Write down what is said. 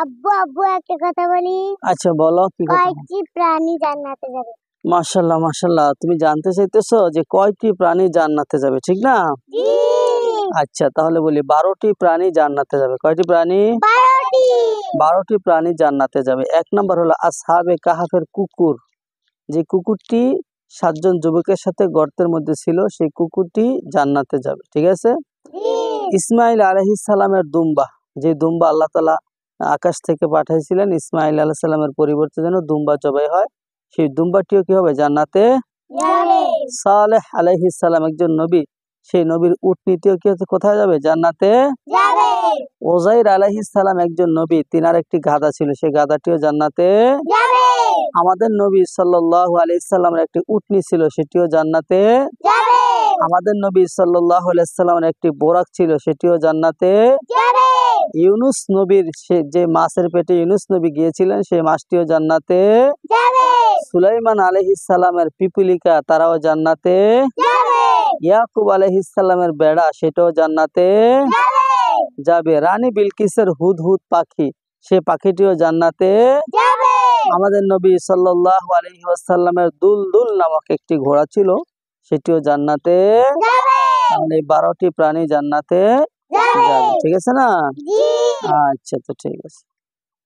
আব্বু আব্বু একটা কথা বলি। আচ্ছা বলো কি কথা? কয়টি প্রাণী জান্নাতে যাবে? মাশাআল্লাহ মাশাআল্লাহ, তুমি জানতে চাইতেছো যে কয়টি প্রাণী জান্নাতে যাবে, ঠিক না? জি। আচ্ছা তাহলে বলি 12টি প্রাণী জান্নাতে যাবে। কয়টি প্রাণী? 12টি। 12টি প্রাণী জান্নাতে যাবে। এক নম্বর হলো আসহাবে কাহাফের কুকুর, যে কুকুরটি 7 জন যুবকের সাথে গর্তের মধ্যে ছিল, সেই কুকুরটি জান্নাতে যাবে, ঠিক আছে? ইসমাইল আলাইহিস সালামের দুম্বা, যে দুম্বা আল্লাহ তাআলা আকাশ থেকে পাঠাইছিলেন ইসমাইল আলাইহিস সালামের পরিবর্তে যেন দুম্বা জবাই হয়, সেই দুম্বাটিও কি হবে? জান্নাতে যাবে। সালেহ আলাইহিস সালাম একজন নবী, সেই নবীর উটনীটিও কি হচ্ছে কোথায় যাবে? জান্নাতে যাবে। ওজাইর আলাইহিস সালাম একজন নবী, তিনার একটি গাধা ছিল, সেই গাধাটিও জান্নাতে যাবে। আমাদের নবী সাল্লাল্লাহু আলাইহি সাল্লামের একটি উটনী ছিল, সেটিও জান্নাতে যাবে। আমাদের নবী সাল্লাল্লাহু আলাইহি সাল্লামের একটি বোরাক ছিল, সেটিও জান্নাতে যাবে। ইউনুস নবীর যে মাছের পেটে ইউনুস নবী গিয়েছিলেন, সেই মাছটিও জান্নাতে যাবে। সুলাইমান আলাইহিস সালামের পিপিলিকা, তারাও জান্নাতে যাবে। ইয়াকুব আলাইহিস সালামের বেড়া, সেটাও জান্নাতে যাবে। যাবে। রানী বিলকিসের হুদহুদ পাখি, সে পাখিটিও জান্নাতে যাবে। আমাদের নবী সাল্লাল্লাহু আলাইহি ওয়াসাল্লামের দুলদুল নামক একটি ঘোড়া ছিল, সেটিও জান্নাতে যাবে। তাহলে এই 12টি প্রাণী জান্নাতে যাবে। যাবে, ঠিক আছে না? জি। আচ্ছা তো ঠিক আছে।